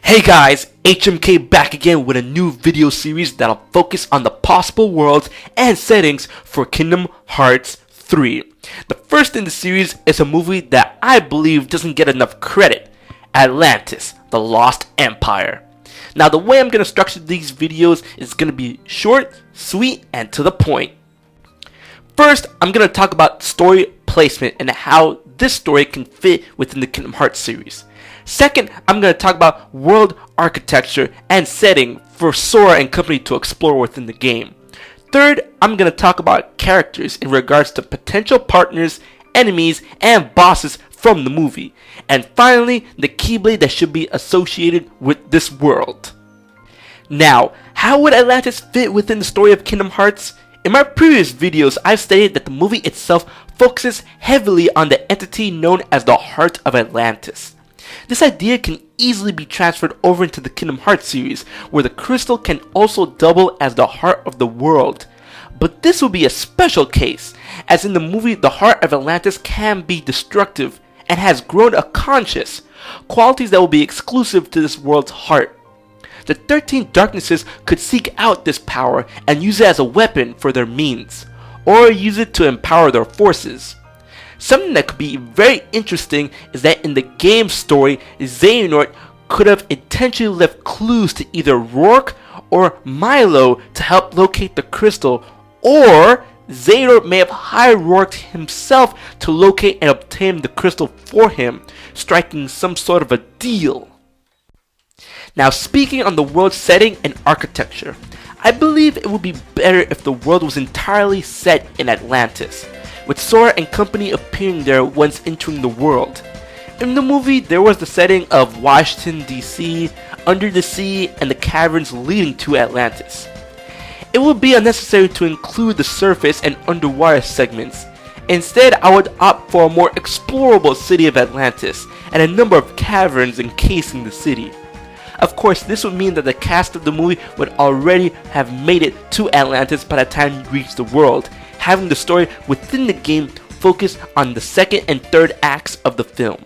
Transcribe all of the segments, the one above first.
Hey guys, HMK back again with a new video series that'll focus on the possible worlds and settings for Kingdom Hearts 3. The first in the series is a movie that I believe doesn't get enough credit, Atlantis, the Lost Empire. Now the way I'm going to structure these videos is going to be short, sweet, and to the point. First, I'm going to talk about story placement and how this story can fit within the Kingdom Hearts series. Second, I'm going to talk about world architecture and setting for Sora and company to explore within the game. Third, I'm going to talk about characters in regards to potential partners, enemies, and bosses from the movie. And finally, the Keyblade that should be associated with this world. Now, how would Atlantis fit within the story of Kingdom Hearts? In my previous videos, I've stated that the movie itself focuses heavily on the entity known as the Heart of Atlantis. This idea can easily be transferred over into the Kingdom Hearts series, where the crystal can also double as the heart of the world. But this will be a special case, as in the movie the Heart of Atlantis can be destructive and has grown a conscious, qualities that will be exclusive to this world's heart. The 13 Darknesses could seek out this power and use it as a weapon for their means, or use it to empower their forces. Something that could be very interesting is that in the game story, Xehanort could have intentionally left clues to either Rourke or Milo to help locate the crystal, or Xehanort may have hired Rourke himself to locate and obtain the crystal for him, striking some sort of a deal. Now, speaking on the world setting and architecture, I believe it would be better if the world was entirely set in Atlantis, with Sora and company appearing there once entering the world. In the movie, there was the setting of Washington, D.C., under the sea, and the caverns leading to Atlantis. It would be unnecessary to include the surface and underwater segments. Instead, I would opt for a more explorable city of Atlantis, and a number of caverns encasing the city. Of course, this would mean that the cast of the movie would already have made it to Atlantis by the time you reach the world, having the story within the game focus on the second and third acts of the film.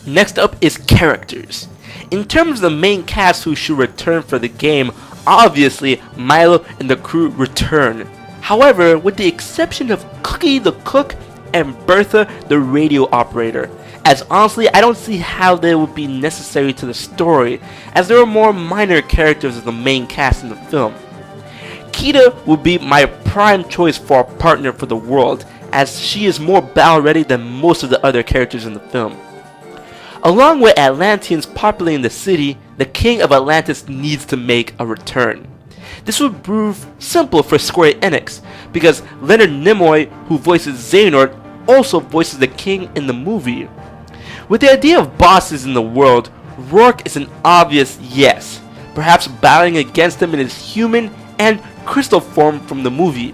Next up is characters. In terms of the main cast who should return for the game, obviously Milo and the crew return. However, with the exception of Cookie the Cook and Bertha the radio operator, as honestly I don't see how they would be necessary to the story, as there are more minor characters of the main cast in the film. Kita would be my prime choice for a partner for the world, as she is more battle ready than most of the other characters in the film. Along with Atlanteans populating the city, the King of Atlantis needs to make a return. This would prove simple for Square Enix, because Leonard Nimoy, who voices Xehanort, also voices the king in the movie. With the idea of bosses in the world, Rourke is an obvious yes, perhaps battling against him in his human and crystal form from the movie.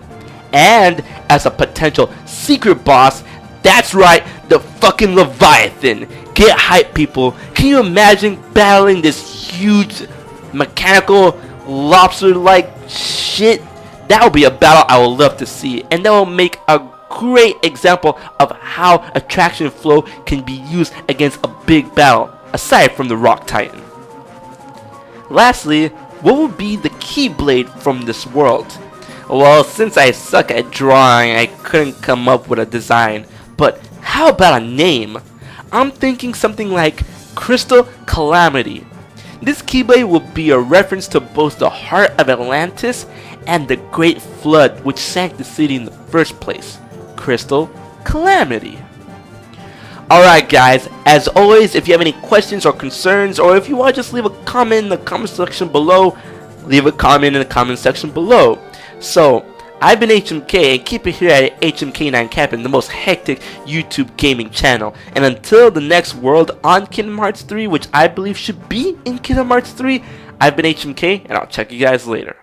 And as a potential secret boss, that's right, the fucking Leviathan. Get hype, people. Can you imagine battling this huge mechanical lobster-like shit? That would be a battle I would love to see, and that will make a great example of how attraction flow can be used against a big battle, aside from the Rock Titan. Lastly, what would be the Keyblade from this world? Well, since I suck at drawing, I couldn't come up with a design, but how about a name? I'm thinking something like Crystal Calamity. This Keyblade will be a reference to both the Heart of Atlantis and the Great Flood which sank the city in the first place. Crystal Calamity. Alright guys, as always, if you have any questions or concerns, or if you want to just leave a comment in the comment section below, leave a comment in the comment section below. So, I've been HMK, and keep it here at HMK9 Captain, the most hectic YouTube gaming channel. And until the next world on Kingdom Hearts 3, which I believe should be in Kingdom Hearts 3, I've been HMK, and I'll check you guys later.